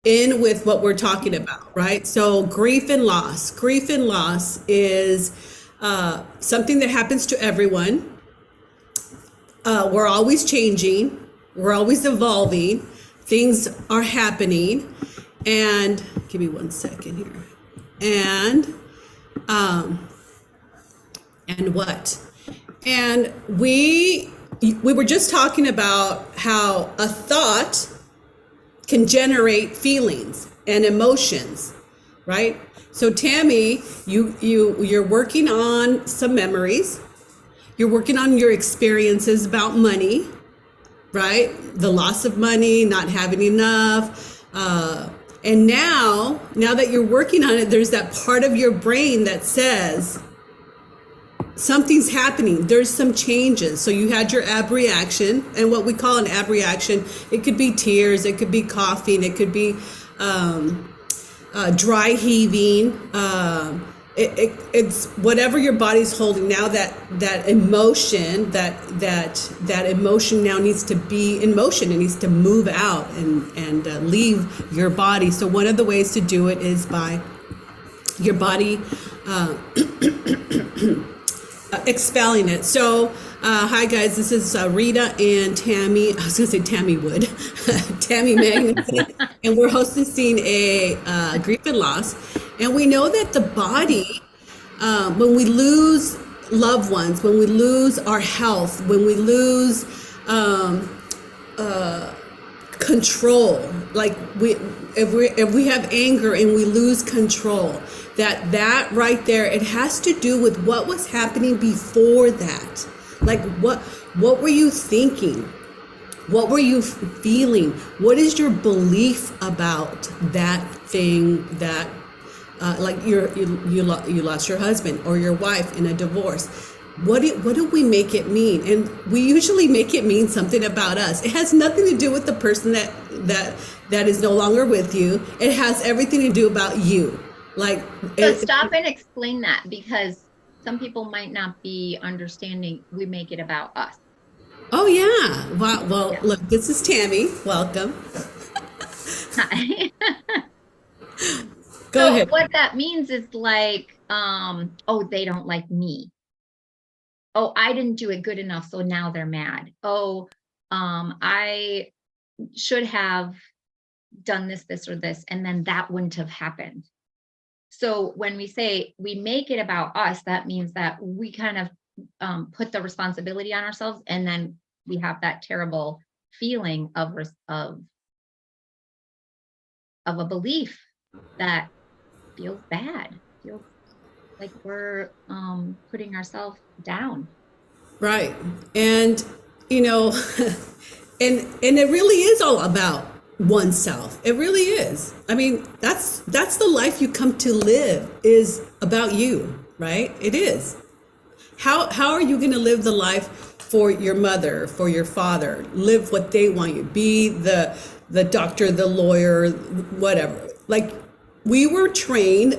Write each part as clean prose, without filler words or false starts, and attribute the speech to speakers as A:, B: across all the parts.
A: in with what we're talking about, right? So grief and loss. Grief and loss is something that happens to everyone. We're always changing. We're always evolving. Things are happening. And give me one second here. Um, and what? And we were just talking about how a thought can generate feelings and emotions, right? So Tammy, you're working on some memories. You're working on your experiences about money, right? The loss of money, not having enough. And now that you're working on it, there's that part of your brain that says, something's happening. There's some changes. So you had your ab reaction, and what we call an ab reaction, it could be tears, it could be coughing, it could be dry heaving. It's whatever your body's holding. Now that emotion, that emotion now needs to be in motion. It needs to move out and leave your body. So one of the ways to do it is by your body expelling it. So, hi guys, this is Rita and Tammy. I was going to say Tammy Wood, Tammy Magnuson, and we're hosting a grief and loss. And we know that the body, when we lose loved ones, when we lose our health, when we lose control, like if we have anger and we lose control, that right there, it has to do with what was happening before that. Like what were you thinking? What were you feeling? What is your belief about that thing that like you lost your husband or your wife in a divorce? What do we make it mean? And we usually make it mean something about us. It has nothing to do with the person that is no longer with you. It has everything to do about you. Like,
B: so stop and explain that, because some people might not be understanding. We make it about us.
A: Oh yeah. Well, yeah. Look, this is Tammy. Welcome.
B: Hi.
A: Go ahead.
B: What that means is like, oh, they don't like me. Oh, I didn't do it good enough, so now they're mad. Oh, I should have done this, or this, and then that wouldn't have happened. So when we say we make it about us, that means that we kind of put the responsibility on ourselves, and then we have that terrible feeling of a belief that feels bad, feels like we're putting ourselves down.
A: Right. And and it really is all about oneself. It really is. I mean, that's the life you come to live, is about you, right? It is. How are you going to live the life for your mother, for your father? Live what they want you. Be the doctor, the lawyer, whatever. Like, we were trained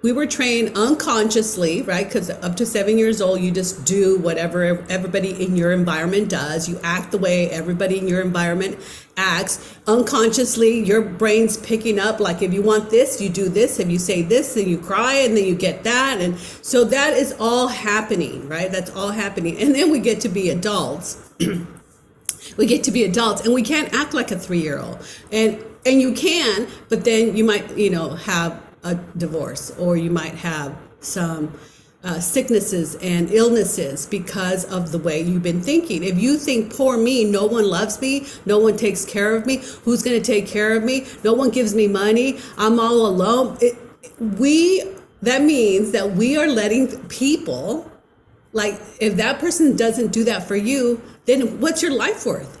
A: we were trained unconsciously, right? Because up to 7 years old, you just do whatever everybody in your environment does. You act the way everybody in your environment acts. Unconsciously, your brain's picking up, like, if you want this, you do this. If you say this, then you cry, and then you get that. And so that is all happening, right? That's all happening. And then we get to be adults. We get to be adults, and we can't act like a 3-year-old. And you can, but then you might, have a divorce, or you might have some sicknesses and illnesses because of the way you've been thinking. If you think, poor me, no one loves me, no one takes care of me, who's going to take care of me? No one gives me money, I'm all alone. That means that we are letting people, like, if that person doesn't do that for you, then what's your life worth?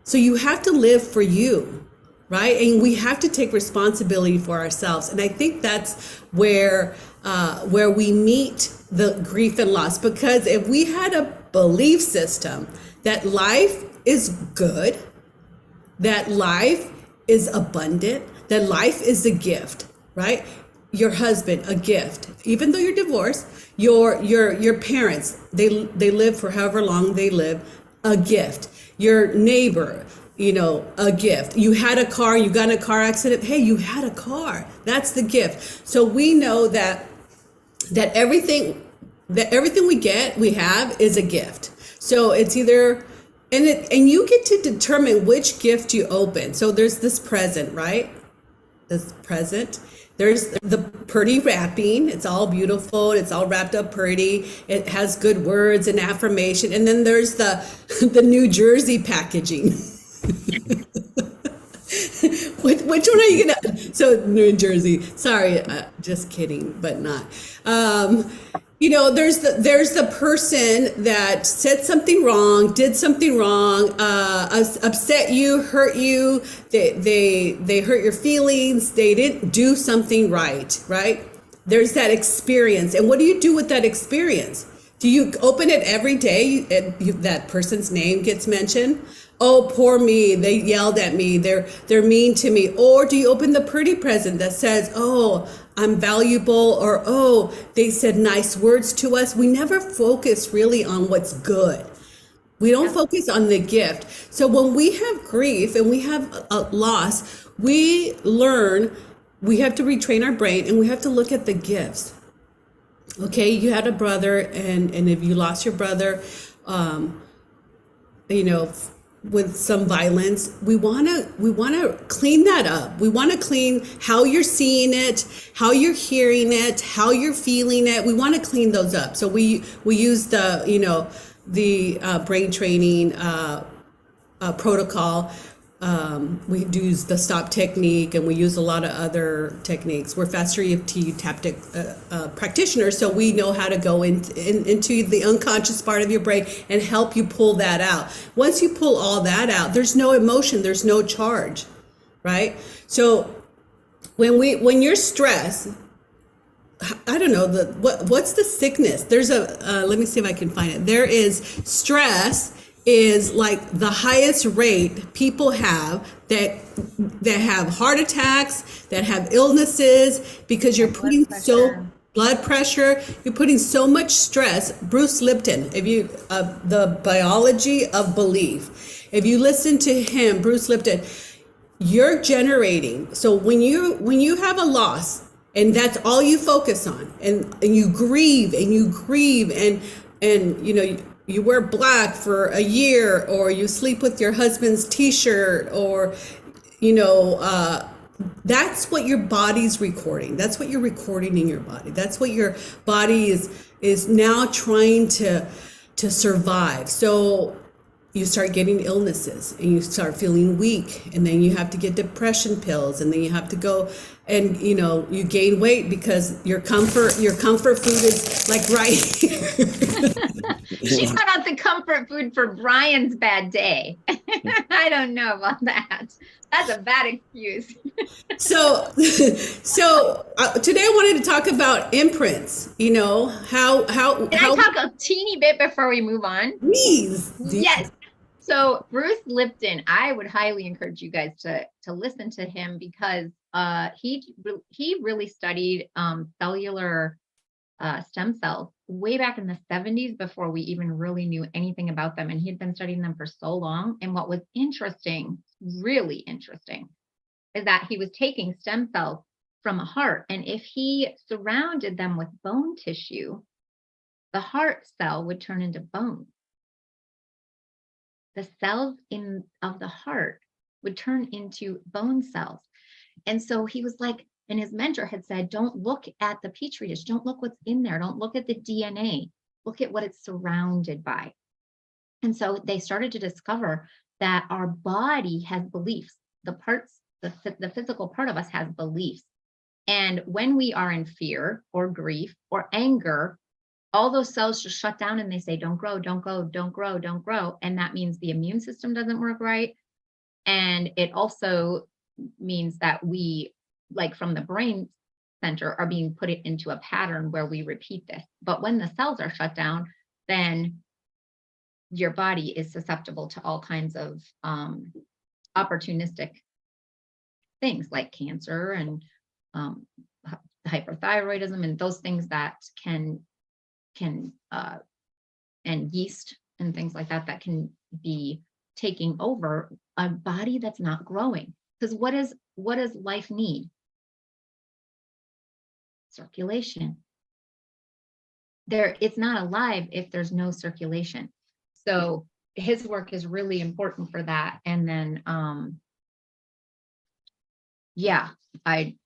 A: So you have to live for you, right? And we have to take responsibility for ourselves. And I think that's where we meet the grief and loss. Because if we had a belief system that life is good, that life is abundant, that life is a gift, right? Your husband, a gift. Even though you're divorced, your parents, they live for however long they live. a gift. Your neighbor, a gift. You had a car, you got in a car accident. Hey, you had a car. That's the gift. So we know that everything we have is a gift. So it's either and you get to determine which gift you open. So there's this present, right? This present. There's the pretty wrapping. It's all beautiful. It's all wrapped up pretty. It has good words and affirmation. And then there's the the New Jersey packaging. Which one are you gonna? So New Jersey. Sorry, just kidding, but not. There's the person that said something wrong, did something wrong, upset you, hurt you. They hurt your feelings. They didn't do something right, right? There's that experience, and what do you do with that experience? Do you open it every day? That person's name gets mentioned. Oh, poor me. They yelled at me. They're mean to me. Or do you open the pretty present that says, oh, I'm valuable, or oh, they said nice words to us. We never focus really on what's good. We don't focus on the gift. So when we have grief and we have a loss, we have to retrain our brain and we have to look at the gifts. Okay, you had a brother, and if you lost your brother, with some violence, we want to clean that up. We want to clean how you're seeing it, how you're hearing it, how you're feeling it. We want to clean those up. So we use the brain training protocol. We use the stop technique, and we use a lot of other techniques. We're faster EFT tactic practitioners, so we know how to go into the unconscious part of your brain and help you pull that out. Once you pull all that out, there's no emotion, there's no charge, right? So when you're stressed, I don't know what's the sickness. There's let me see if I can find it. There is stress is like the highest rate people have that have heart attacks, that have illnesses, because you're putting blood pressure, you're putting so much stress. Bruce Lipton, the biology of belief. If you listen to him, Bruce Lipton, you're generating. So when you have a loss, and that's all you focus on, and you grieve and you wear black for a year, or you sleep with your husband's t-shirt, or that's what your body's recording. That's what you're recording in your body. That's what your body is now trying to survive. So you start getting illnesses, and you start feeling weak, and then you have to get depression pills, and then you have to go and you gain weight because your comfort food is like right here.
B: She cut out the comfort food for Brian's bad day. I don't know about that. That's a bad excuse.
A: So today I wanted to talk about imprints. How
B: Can I talk a teeny bit before we move on?
A: Please.
B: Yes. So Bruce Lipton, I would highly encourage you guys to listen to him, because he really studied cellular stem cells way back in the 70s, before we even really knew anything about them. And he had been studying them for so long. And what was interesting, really interesting, is that he was taking stem cells from a heart. And if he surrounded them with bone tissue, the heart cell would turn into bone. The cells of the heart would turn into bone cells. And so he was like, and his mentor had said, don't look at the petri dish. Don't look what's in there. Don't look at the DNA. Look at what it's surrounded by. And so they started to discover that our body has beliefs. The physical part of us has beliefs. And when we are in fear or grief or anger, all those cells just shut down, and they say, don't grow, don't go, don't grow, don't grow. And that means the immune system doesn't work right. And it also means that we, like from the brain center, are being put into a pattern where we repeat this. But when the cells are shut down, then your body is susceptible to all kinds of opportunistic things like cancer and hyperthyroidism and those things that can and yeast and things like that can be taking over a body that's not growing. Because what does life need? Circulation. It's not alive if there's no circulation. So his work is really important for that. And then yeah, I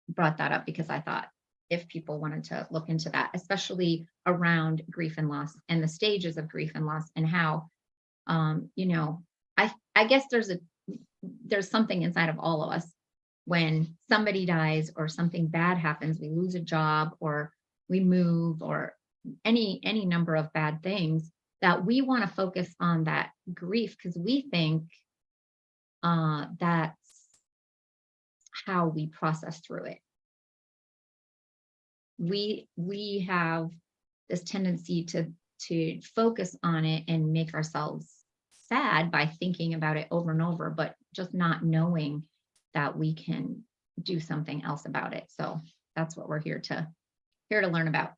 B: brought that up because I thought if people wanted to look into that, especially around grief and loss and the stages of grief and loss, and how you know, I guess there's something inside of all of us when somebody dies or something bad happens, we lose a job or we move or any number of bad things, that we want to focus on that grief because we think that's how we process through it. We have this tendency to focus on it and make ourselves sad by thinking about it over and over, but just not knowing that we can do something else about it. So that's what we're here to learn about.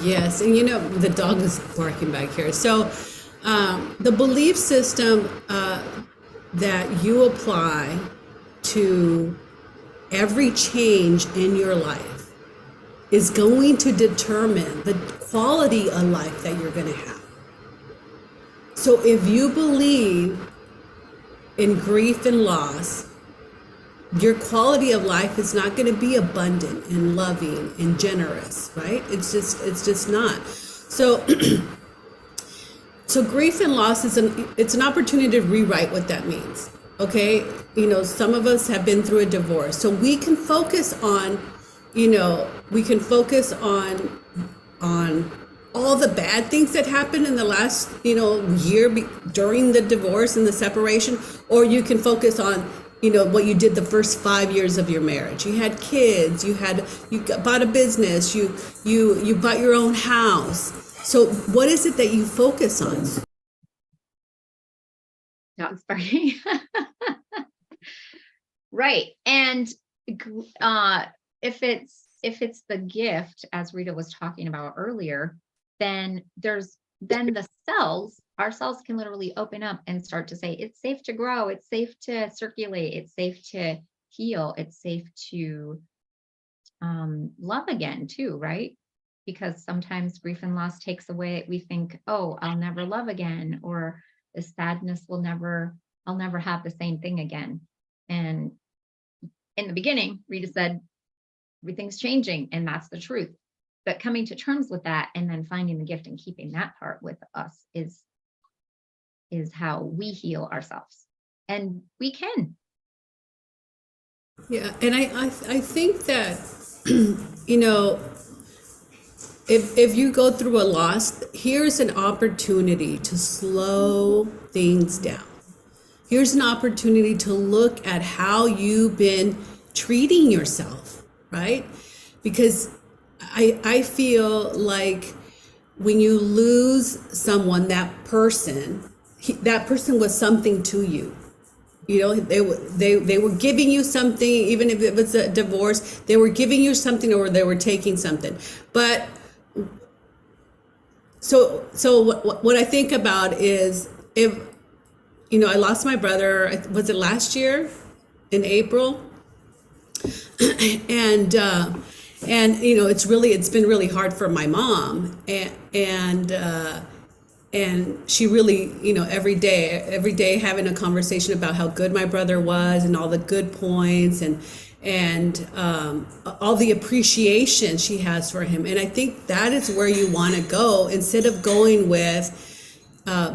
A: Yes, and you know, the dog is barking back here. So the belief system that you apply to every change in your life is going to determine the quality of life that you're going to have. So if you believe in grief and loss, your quality of life is not going to be abundant and loving and generous, right? It's just not. So so grief and loss it's an opportunity to rewrite what that means. Okay, you know, some of us have been through a divorce, so we can focus on, you know, on all the bad things that happened in the last, you know, year during the divorce and the separation, or you can focus on, you know, what you did the first 5 years of your marriage. You had kids, you bought a business, you bought your own house. So what is it that you focus on?
B: Dog's barking. Right. And if it's the gift, as Rita was talking about earlier, then our cells can literally open up and start to say, it's safe to grow, it's safe to circulate, it's safe to heal, it's safe to love again too, right? Because sometimes grief and loss takes away, we think, oh, I'll never love again, or the sadness I'll never have the same thing again. And in the beginning, Rita said, everything's changing, and that's the truth. But coming to terms with that and then finding the gift and keeping that part with us is how we heal ourselves. And we can.
A: Yeah, and I think that, you know, if you go through a loss, here's an opportunity to slow things down. Here's an opportunity to look at how you've been treating yourself, right? Because I feel like when you lose someone, that person was something to you. You know, they were giving you something, even if it was a divorce, they were giving you something or they were taking something. But so what I think about is, if, you know, I lost my brother, was it last year in April? And you know, it's been really hard for my mom, and she really, you know, every day having a conversation about how good my brother was and all the good points and all the appreciation she has for him. And I think that is where you want to go, instead of going with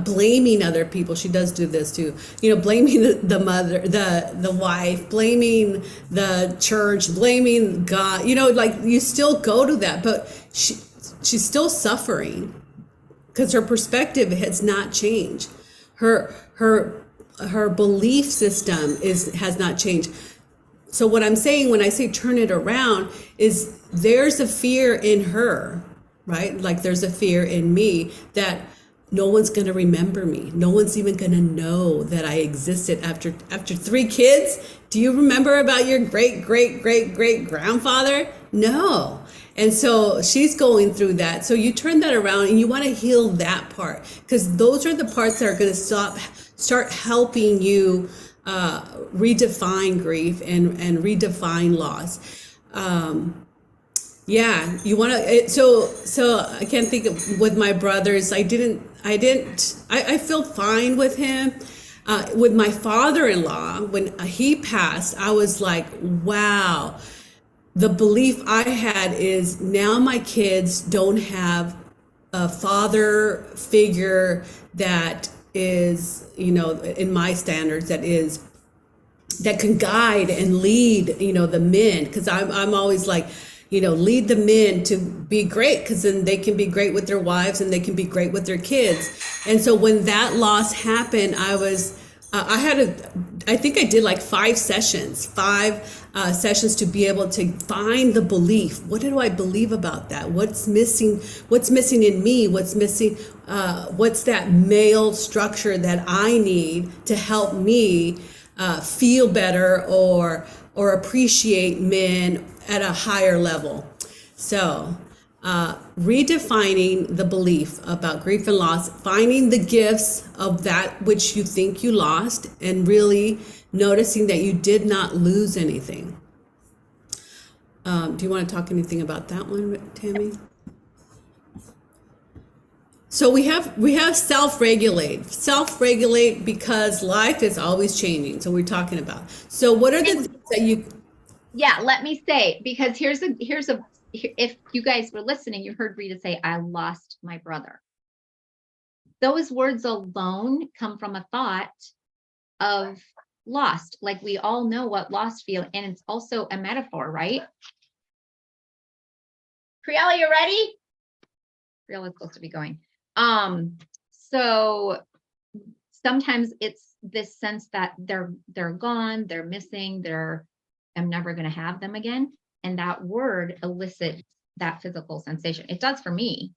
A: blaming other people. She does do this too, you know, blaming the mother, the wife, blaming the church, blaming God, you know, like you still go to that, but she's still suffering because her perspective has not changed. Her belief system has not changed. So what I'm saying when I say turn it around is, there's a fear in her, right? Like there's a fear in me that no one's going to remember me. No one's even going to know that I existed after 3 kids. Do you remember about your great grandfather? No. And so she's going through that. So you turn that around and you want to heal that part, because those are the parts that are going to start helping you redefine grief and redefine loss. Yeah, you want to. So I can't think of with my brothers. I feel fine with him. With my father-in-law, when he passed, I was like, wow. The belief I had is now my kids don't have a father figure that is, in my standards, that can guide and lead, the men. Because I'm always like, lead the men to be great, because then they can be great with their wives and they can be great with their kids. And so when that loss happened, I think I did like five sessions to be able to find the belief. What do I believe about that? What's missing? What's missing in me? What's missing? What's that male structure that I need to help me feel better or appreciate men at a higher level? So redefining the belief about grief and loss, finding the gifts of that which you think you lost, and really noticing that you did not lose anything. Do you want to talk anything about that one, Tammy? So we have self-regulate because life is always changing. So we're talking about. So what are the things that you?
B: Yeah, let me say, because if you guys were listening, you heard Rita say, I lost my brother. Those words alone come from a thought of lost. Like, we all know what lost feel, and it's also a metaphor, right? Priella, you ready? Priella's supposed to be going. So sometimes it's this sense that they're gone, they're missing, I'm never going to have them again. And that word elicits that physical sensation. It does for me,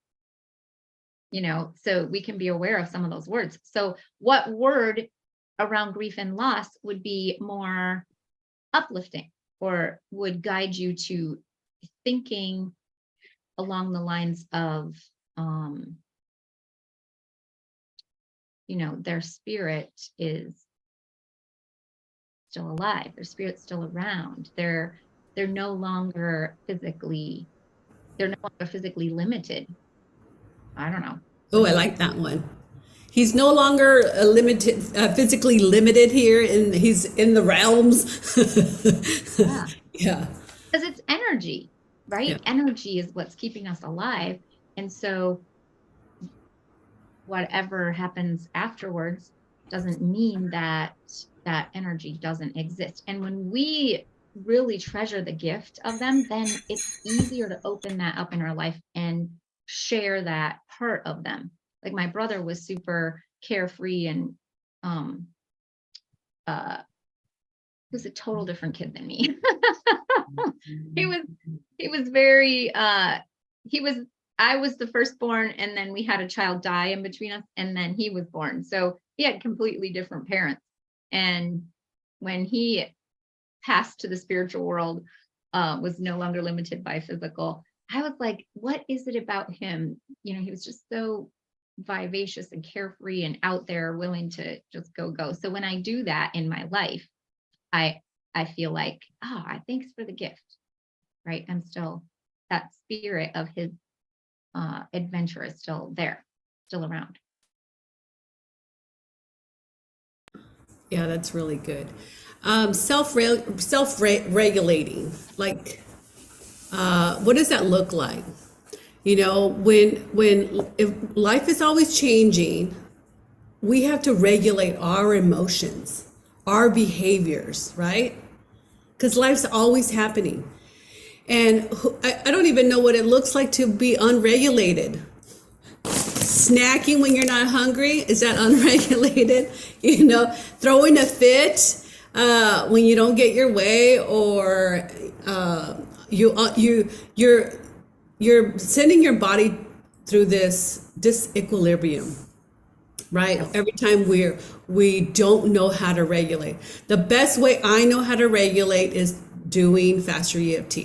B: so we can be aware of some of those words. So what word around grief and loss would be more uplifting or would guide you to thinking along the lines of, their spirit is still alive, their spirit's still around, they're no longer physically limited. I don't know.
A: Oh, I like that one. He's no longer physically limited here, and he's in the realms.
B: Yeah.
A: Yeah.
B: Because it's energy, right?
A: Yeah.
B: Energy is what's keeping us alive. And so whatever happens afterwards doesn't mean that that energy doesn't exist. And when we really treasure the gift of them, then it's easier to open that up in our life and share that part of them. Like, my brother was super carefree and he was a total different kid than me. he was very I was the firstborn, and then we had a child die in between us, and then he was born. So he had completely different parents. And when he passed to the spiritual world, was no longer limited by physical, I was like, what is it about him? He was just so vivacious and carefree and out there, willing to just go. So when I do that in my life, I feel like, thanks for the gift, right? I'm still, that spirit of his adventure is still there, still around.
A: Yeah, that's really good. Self-regulating, like, what does that look like? If life is always changing, we have to regulate our emotions, our behaviors, right? Because life's always happening. And I don't even know what it looks like to be unregulated. Snacking when you're not hungry, is that unregulated? Throwing a fit when you don't get your way, or you're sending your body through this disequilibrium, right?
B: So,
A: Every time we don't know how to regulate. The best way I know how to regulate is doing faster EFT.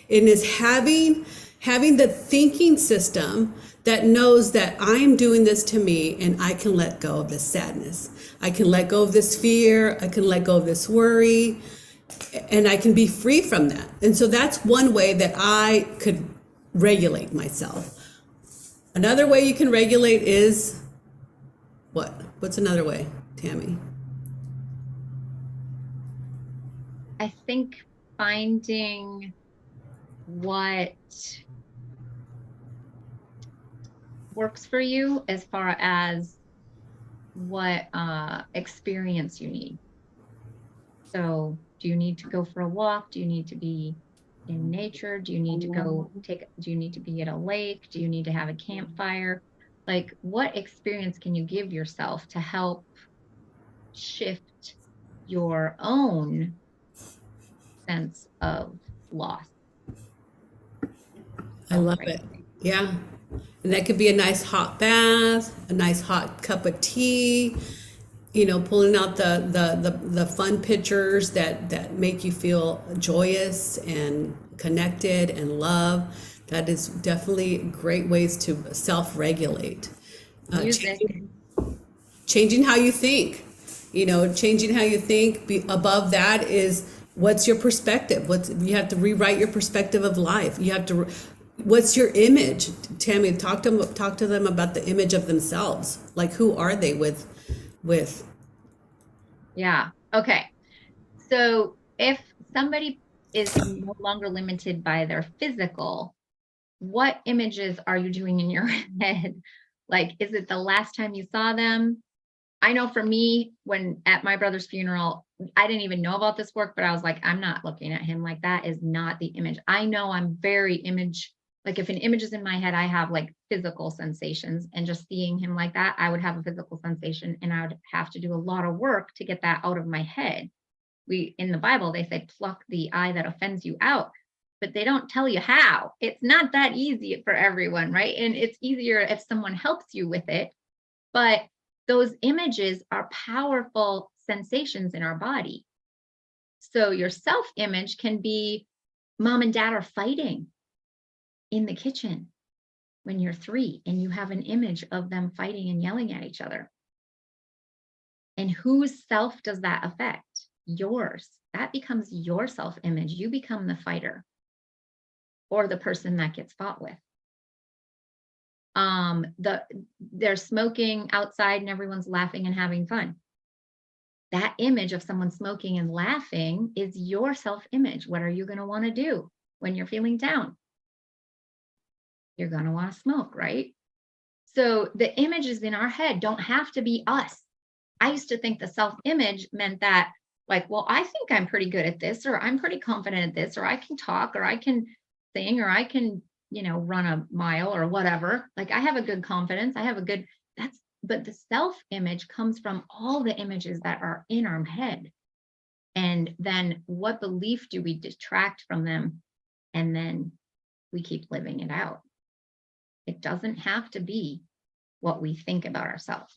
A: And is having the thinking system that knows that I'm doing this to me and I can let go of this sadness. I can let go of this fear, I can let go of this worry, and I can be free from that. And so that's one way that I could regulate myself. Another way you can regulate is what? What's another way, Tammy?
B: I think finding what works for you as far as what experience you need. So, do you need to go for a walk? Do you need to be in nature? Do you need to do you need to be at a lake? Do you need to have a campfire? Like, what experience can you give yourself to help shift your own sense of loss,
A: I love it.
B: self-regulate?
A: Yeah. And that could be a nice hot bath, a nice hot cup of tea, pulling out the fun pictures that make you feel joyous and connected and love. That is definitely great ways to self-regulate.
B: Music.
A: Changing how you think, changing how you think. Above that is what's your perspective. You have to rewrite your perspective of life. You have to, what's your image? Tammy, talk to them about the image of themselves. Like, who are they with
B: Yeah. Okay. So if somebody is no longer limited by their physical, what images are you doing in your head? Like, is it the last time you saw them? I know for me, when at my brother's funeral, I didn't even know about this work, but I was like, I'm not looking at him like that is not the image. I know I'm very image, like if an image is in my head, I have like physical sensations, and just seeing him like that, I would have a physical sensation and I would have to do a lot of work to get that out of my head. In the Bible, they say, pluck the eye that offends you out, but they don't tell you how. It's not that easy for everyone, right? And it's easier if someone helps you with it. But those images are powerful sensations in our body. So your self image can be mom and dad are fighting in the kitchen when you're 3 and you have an image of them fighting and yelling at each other. And whose self does that affect? Yours. That becomes your self image. You become the fighter or the person that gets fought with. They're smoking outside and everyone's laughing and having fun. That image of someone smoking and laughing is your self image. What are you going to want to do when you're feeling down? You're going to want to smoke, right? So the images in our head don't have to be us. I used to think the self image meant that, like, well, I think I'm pretty good at this, or I'm pretty confident at this, or I can talk, or I can sing, or I can, run a mile or whatever. Like, I have a good confidence. But the self image comes from all the images that are in our head. And then what belief do we detract from them? And then we keep living it out. It doesn't have to be what we think about ourselves.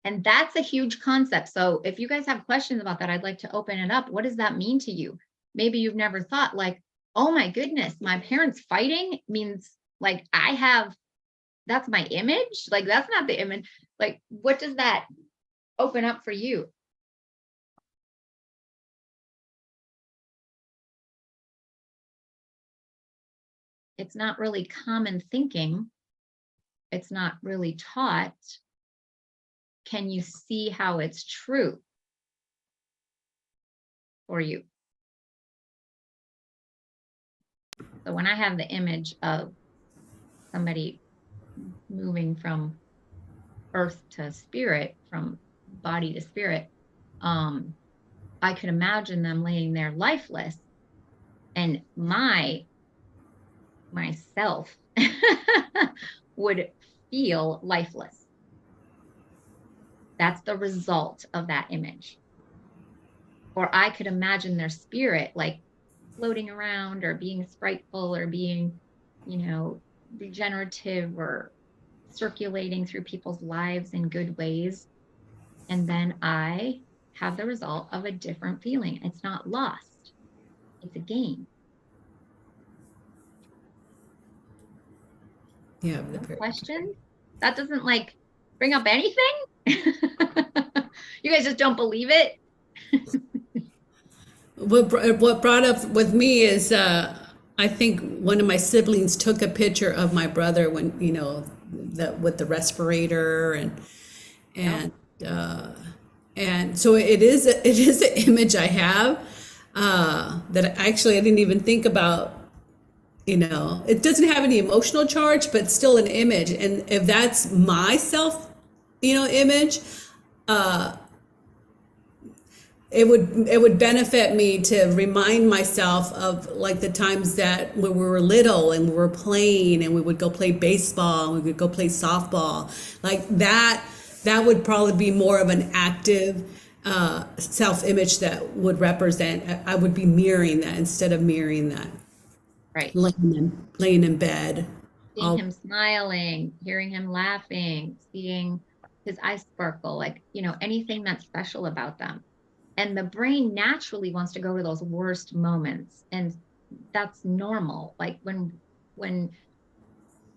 B: And that's a huge concept. So if you guys have questions about that, I'd like to open it up. What does that mean to you? Maybe you've never thought, like, oh my goodness, my parents fighting means like that's my image. Like, that's not the image. Like, what does that open up for you? It's not really common thinking. It's not really taught. Can you see how it's true for you? So when I have the image of somebody moving from earth to spirit, from body to spirit, I could imagine them laying there lifeless, and myself would feel lifeless. That's the result of that image. Or I could imagine their spirit like floating around or being spriteful or being, regenerative or circulating through people's lives in good ways. And then I have the result of a different feeling. It's not lost, it's a gain.
A: Yeah.
B: No questions? That doesn't like bring up anything? You guys just don't believe it?
A: What brought up with me is I think one of my siblings took a picture of my brother when, you know, with the respirator
B: Yep.
A: and uh, and so it is an image I have that actually I didn't even think about. You know, it doesn't have any emotional charge, but still an image. And if that's my self, you know, image, it would benefit me to remind myself of like the times that when we were little and we were playing and we would go play baseball and we would go play softball, like that would probably be more of an active self image that would represent. I would be mirroring that instead of mirroring that,
B: Right.
A: laying in bed.
B: Seeing
A: All
B: him smiling, hearing him laughing, seeing his eyes sparkle, like, anything that's special about them. And the brain naturally wants to go to those worst moments. And that's normal. Like when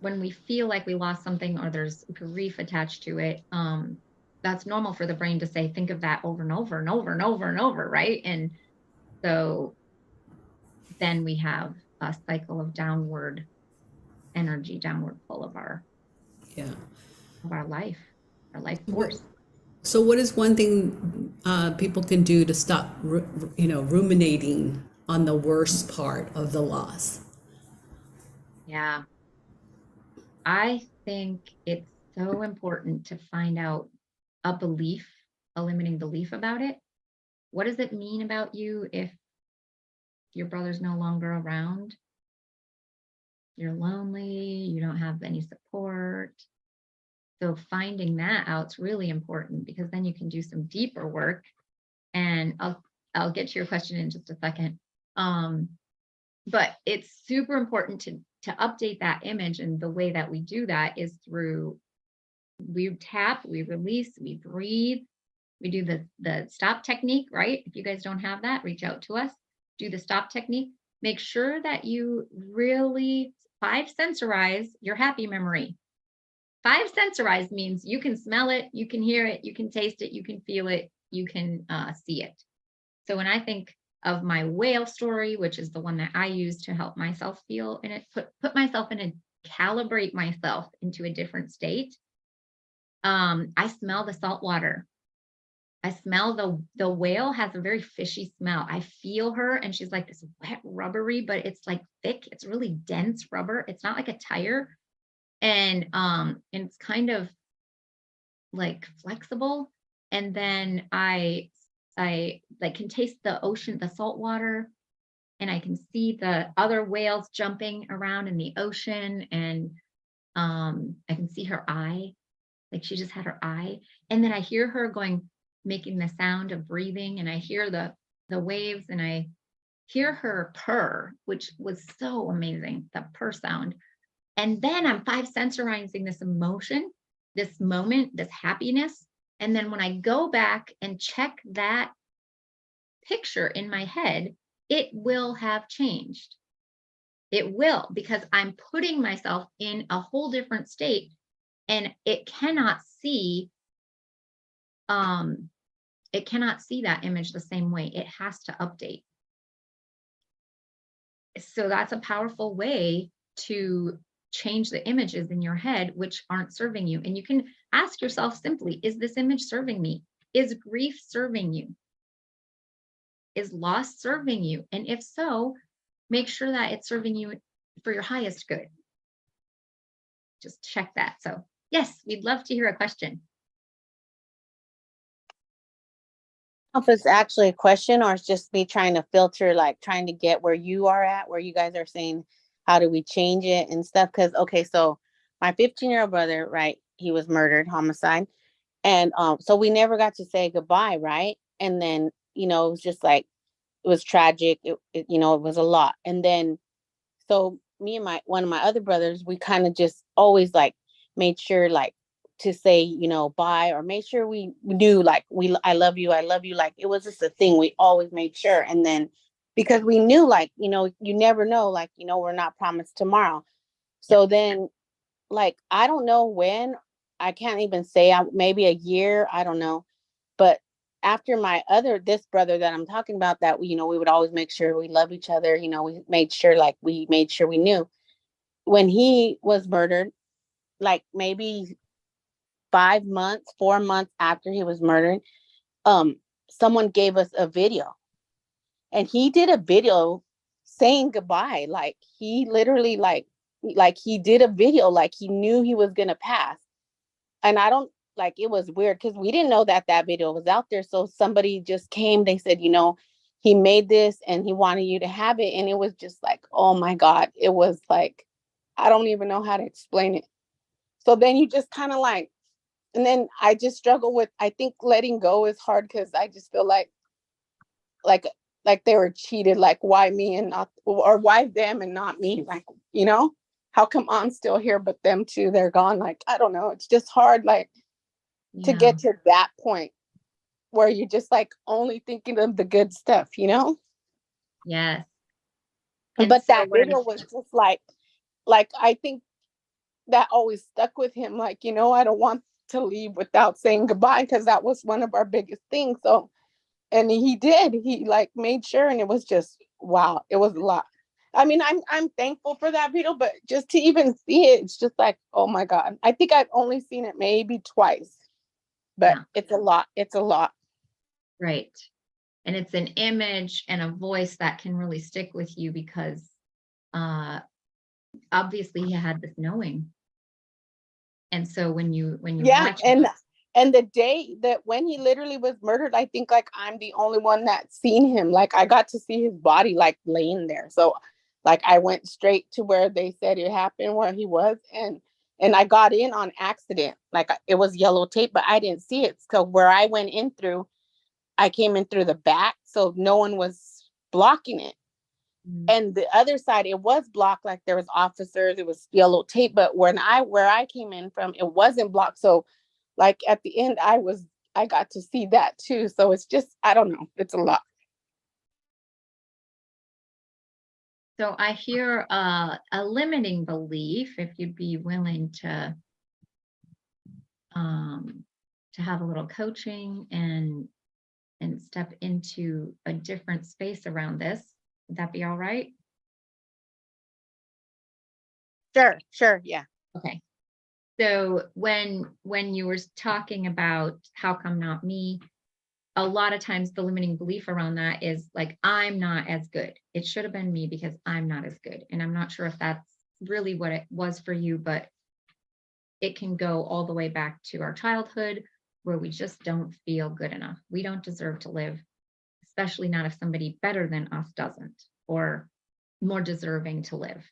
B: when we feel like we lost something or there's grief attached to it, that's normal for the brain to say, think of that over and over and over and over and over, right? And so then we have a cycle of downward energy, downward pull of
A: yeah.
B: our life, our life force.
A: So, what is one thing people can do to stop, ruminating on the worst part of the loss?
B: Yeah. I think it's so important to find out a belief, a limiting belief about it. What does it mean about you if your brother's no longer around? You're lonely, you don't have any support. So finding that out's really important because then you can do some deeper work. And I'll get to your question in just a second. But it's super important to update that image, and the way that we do that is through we tap, we release, we breathe, we do the stop technique, right? If you guys don't have that, reach out to us. Do the stop technique. Make sure that you really 5 sensorize your happy memory. 5 sensorize means you can smell it, you can hear it, you can taste it, you can feel it, you can see it. So when I think of my whale story, which is the one that I use to help myself feel in it, put myself in calibrate myself into a different state. I smell the salt water. I smell the whale has a very fishy smell. I feel her and she's like this wet rubbery, but it's like thick. It's really dense rubber. It's not like a tire. And it's kind of like flexible. And then I like can taste the ocean, the salt water, and I can see the other whales jumping around in the ocean. And I can see her eye, like she just had her eye. And then I hear her making the sound of breathing, and I hear the waves, and I hear her purr, which was so amazing, the purr sound. And then I'm 5 sensorizing this emotion, this moment, this happiness. And then when I go back and check that picture in my head, it will have changed. It will, because I'm putting myself in a whole different state, and it cannot see that image the same way. It has to update. So that's a powerful way to change the images in your head which aren't serving you. And you can ask yourself simply, is this image serving me? Is grief serving you? Is loss serving you? And if so, make sure that it's serving you for your highest good. Just check that. So yes, we'd love to hear a question.
C: If it's actually a question or it's just me trying to filter, like trying to get where you are at, where you guys are saying, how do we change it and stuff? Because, okay, so my 15-year-old brother, right, he was murdered, homicide. And so we never got to say goodbye, right? And then, it was just like, it was tragic. It was a lot. And then, so me and one of my other brothers, we kind of just always like made sure like to say, bye, or made sure we knew like I love you, I love you. Like it was just a thing. We always made sure. And then because we knew like, you never know, like, we're not promised tomorrow. So then like, I don't know when, I can't even say, maybe a year, I don't know. But after this brother that I'm talking about, that we would always make sure we love each other. We made sure we knew, when he was murdered, like maybe 5 months, 4 months after he was murdered, someone gave us a video, and he did a video saying goodbye. Like he literally like he did a video, like he knew he was gonna pass. And I don't like, it was weird because we didn't know that video was out there. So somebody just came, they said, he made this and he wanted you to have it. And it was just like, oh my God, it was like, I don't even know how to explain it. So then you just kind of like, and then I just struggle with, I think letting go is hard because I just feel like like they were cheated. Like why me and not, or why them and not me? Like, how come I'm still here, but them too, they're gone? Like, I don't know. It's just hard, like to
B: Yeah.
C: get to that point where you're just like only thinking of the good stuff.
B: Yes. And
C: But
B: so
C: that video was just like I think that always stuck with him. Like, I don't want to leave without saying goodbye, because that was one of our biggest things. So, and he like made sure, and it was just, wow, it was a lot. I mean, I'm thankful for that video, but just to even see it, it's just like, oh my God. I think I've only seen it maybe twice, but
B: Yeah.
C: it's a lot. It's a lot.
B: Right. And it's an image and a voice that can really stick with you because obviously he had this knowing. And so when you
C: Yeah,
B: watch it,
C: and the day that when he literally was murdered, I think like I'm the only one that seen him. Like I got to see his body like laying there. So like I went straight to where they said it happened, where he was, and I got in on accident. Like it was yellow tape, but I didn't see it. So where I went in through, I came in through the back, so no one was blocking it. And the other side, it was blocked, like there was officers, it was yellow tape. But where I came in from, it wasn't blocked. So like at the end, I got to see that too. So it's just, I don't know, it's a lot.
B: so I hear a limiting belief, if you'd be willing to have a little coaching and step into a different space around this. Would that be all right?
C: Sure, yeah.
B: Okay. So when you were talking about how come not me, a lot of times the limiting belief around that is like, I'm not as good. It should have been me because I'm not as good. And I'm not sure if that's really what it was for you, but it can go all the way back to our childhood where we just don't feel good enough. We don't deserve to live, especially not if somebody better than us doesn't, or more deserving to live.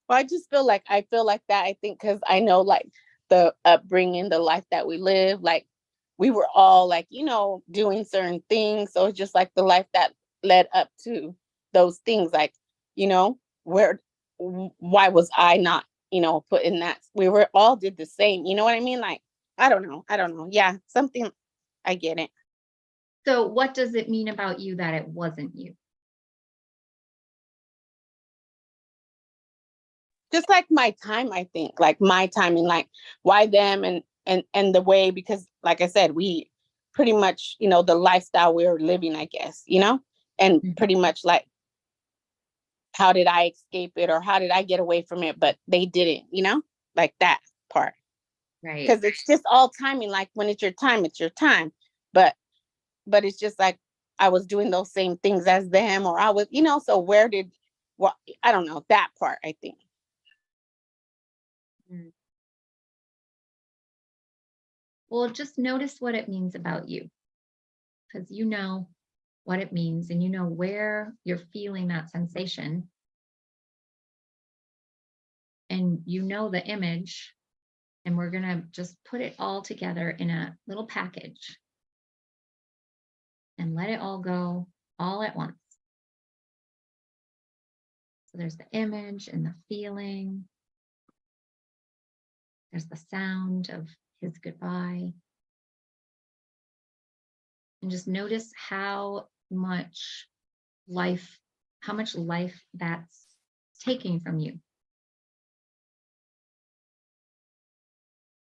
C: Well, I feel like that, I think, because I know like the upbringing, the life that we live, like we were all like, doing certain things. So it's just like the life that led up to those things, like, where, why was I not, put in that? We were all did the same. You know what I mean? Like, I don't know. Yeah, something, I get it.
B: So what does it mean about you that it wasn't you?
C: Just like my time, I think, like my time, and like why them, and the way, because like I said, we pretty much, the lifestyle we were living, I guess, and pretty much like, how did I escape it, or how did I get away from it? But they didn't, like that part.
B: Right.
C: Because it's just all timing. Like when it's your time, it's your time. But it's just like I was doing those same things as them, or I was, so where did, well, I don't know, that part, I think.
B: Mm. Well, just notice what it means about you, because you know what it means and you know where you're feeling that sensation. And you know the image, and we're going to just put it all together in a little package and let it all go all at once. So there's the image and the feeling. There's the sound of his goodbye. And just notice how much life that's taking from you.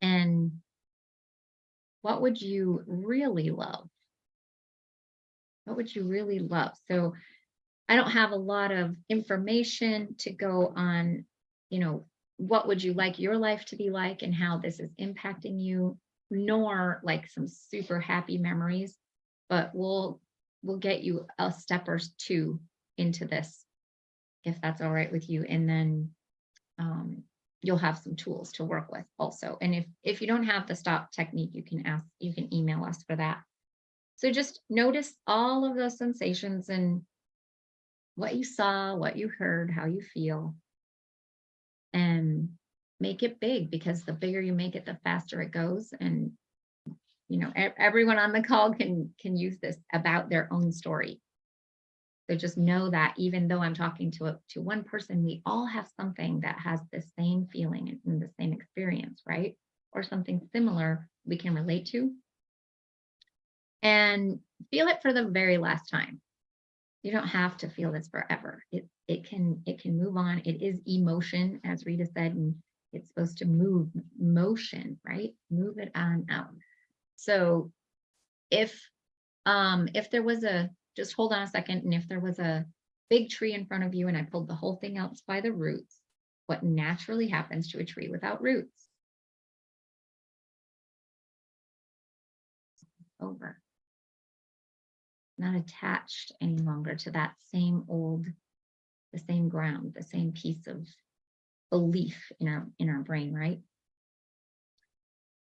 B: And what would you really love? What would you really love? So I don't have a lot of information to go on, what would you like your life to be like and how this is impacting you, nor like some super happy memories, but we'll get you a step or two into this if that's all right with you. And then you'll have some tools to work with also. And if you don't have the stop technique, you can email us for that. So just notice all of those sensations and what you saw, what you heard, how you feel, and make it big, because the bigger you make it, the faster it goes. And everyone on the call can use this about their own story. So just know that even though I'm talking to one person, we all have something that has the same feeling and the same experience, right? Or something similar we can relate to. And feel it for the very last time. You don't have to feel this forever. It can move on. It is emotion, as Rita said, and it's supposed to move motion, right? Move it on out. So if there was just hold on a second, and if there was a big tree in front of you and I pulled the whole thing out by the roots, what naturally happens to a tree without roots? Over. Not attached any longer to that same the same ground, the same piece of belief in our brain, right?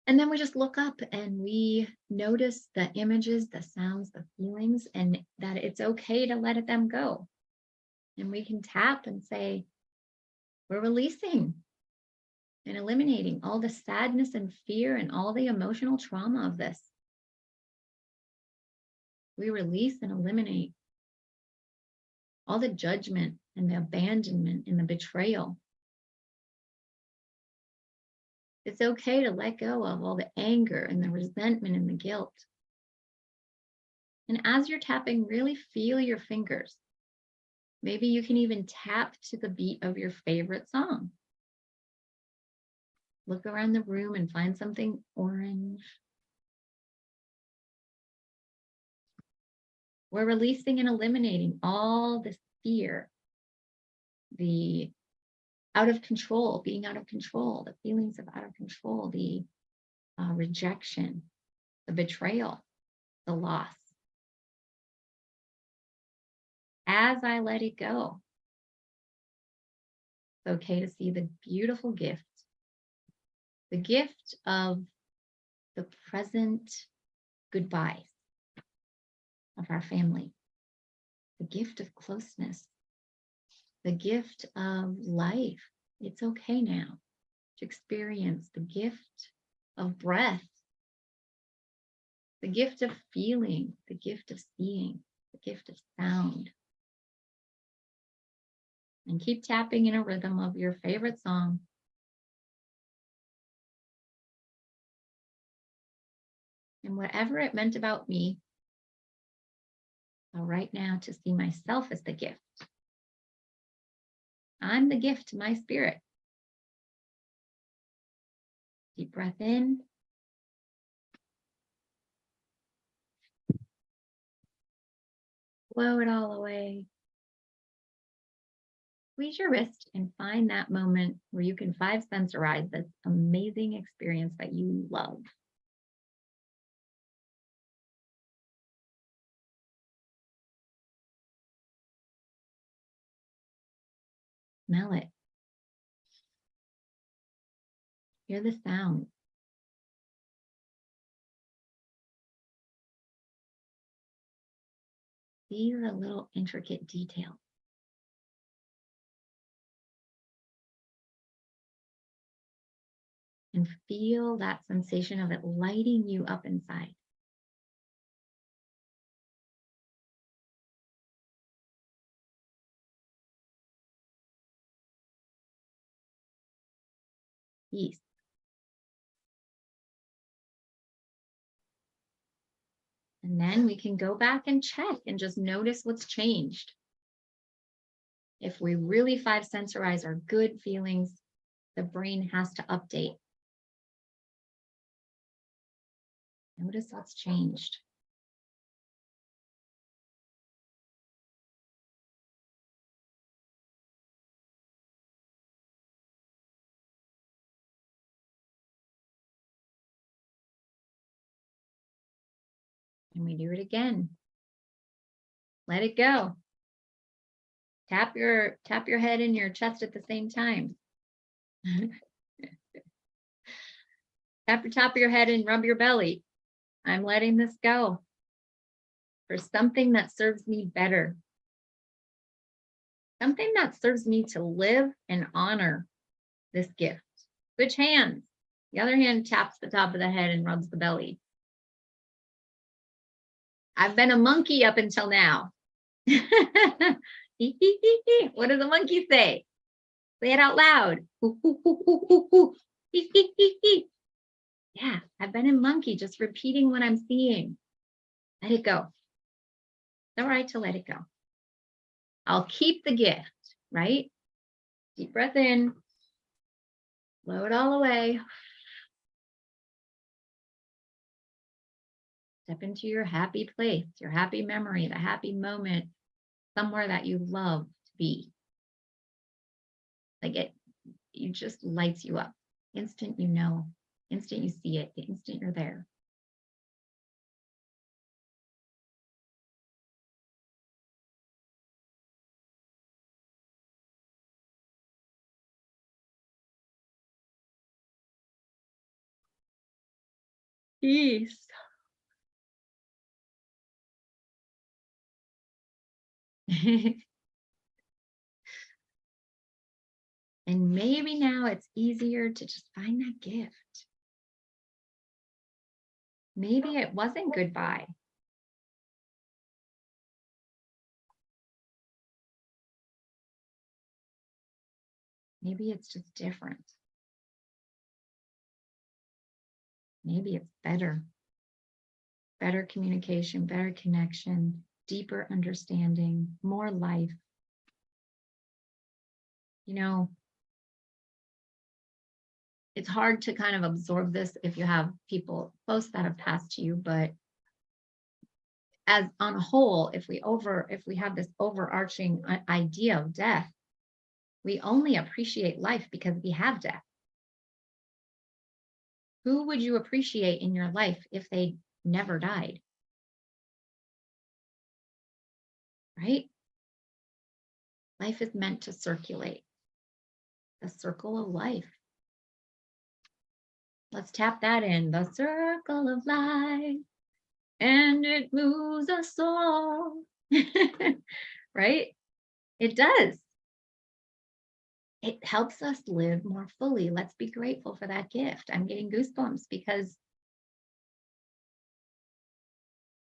B: And then we just look up and we notice the images, the sounds, the feelings, and that it's okay to let them go. And we can tap and say, we're releasing and eliminating all the sadness and fear and all the emotional trauma of this. We release and eliminate all the judgment and the abandonment and the betrayal. It's okay to let go of all the anger and the resentment and the guilt. And as you're tapping, really feel your fingers. Maybe you can even tap to the beat of your favorite song. Look around the room and find something orange. We're releasing and eliminating all the fear, the out of control, being out of control, the feelings of out of control, the rejection, the betrayal, the loss. As I let it go, it's okay to see the beautiful gift, the gift of the present goodbyes of our family, the gift of closeness, the gift of life. It's okay now to experience the gift of breath, the gift of feeling, the gift of seeing, the gift of sound. And keep tapping in a rhythm of your favorite song. And whatever it meant about me, right now to see myself as the gift. I'm the gift to my spirit. Deep breath in. Blow it all away. Squeeze your wrist and find that moment where you can 5-sensorize this amazing experience that you love. Smell it. Hear the sound. See the little intricate detail. And feel that sensation of it lighting you up inside. Peace. And then we can go back and check and just notice what's changed. If we really 5-sensorize our good feelings, the brain has to update. Notice what's changed. And we do it again. Let it go. Tap your head in your chest at the same time. Tap your top of your head and rub your belly. I'm letting this go for something that serves me better. Something that serves me to live and honor this gift. Switch hands. The other hand taps the top of the head and rubs the belly. I've been a monkey up until now. What does a monkey say? Say it out loud. Yeah, I've been a monkey, just repeating what I'm seeing. Let it go. It's all right to let it go. I'll keep the gift, right? Deep breath in. Blow it all away. Step into your happy place, your happy memory, the happy moment, somewhere that you love to be. Like it just lights you up. Instant you know, instant you see it, the instant you're there. Peace. And maybe now it's easier to just find that gift. Maybe it wasn't goodbye. Maybe it's just different. Maybe it's better. Better communication, better connection, deeper understanding, more life. You know, it's hard to kind of absorb this if you have people close that have passed to you, but as on a whole, if we have this overarching idea of death, we only appreciate life because we have death. Who would you appreciate in your life if they never died? Right? Life is meant to circulate. The circle of life. Let's tap that in. The circle of life. And it moves us all. Right? It does. It helps us live more fully. Let's be grateful for that gift. I'm getting goosebumps because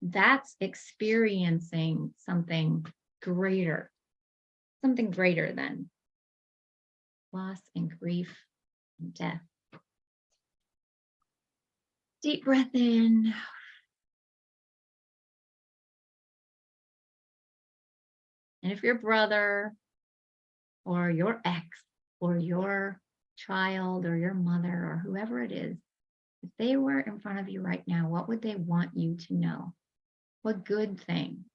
B: that's experiencing something greater than loss and grief and death. Deep breath in. And if your brother or your ex or your child or your mother or whoever it is, if they were in front of you right now, what would they want you to know? What good thing,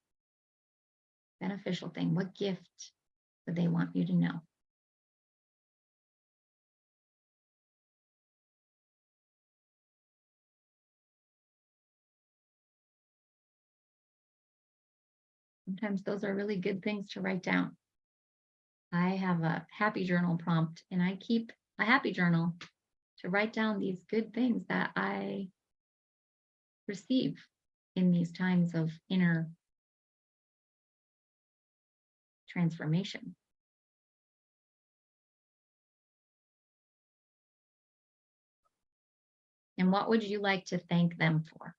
B: beneficial thing, what gift would they want you to know? Sometimes those are really good things to write down. I have a happy journal prompt, and I keep a happy journal to write down these good things that I receive in these times of inner transformation. And what would you like to thank them for?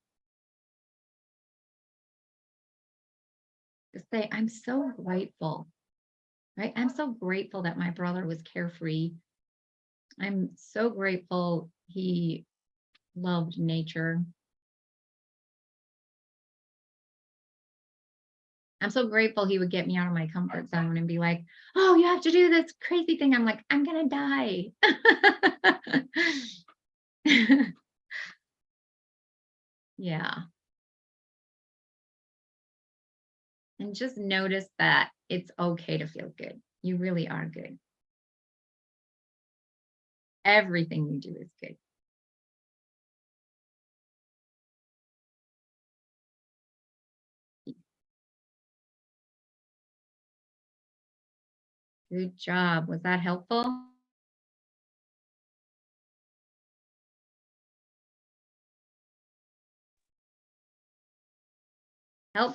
B: Just say, I'm so grateful, right? I'm so grateful that my brother was carefree. I'm so grateful he loved nature. I'm so grateful he would get me out of my comfort zone and be like, oh, you have to do this crazy thing. I'm like, I'm gonna die. Yeah. And just notice that it's okay to feel good. You really are good. Everything you do is good. Good job. Was that helpful?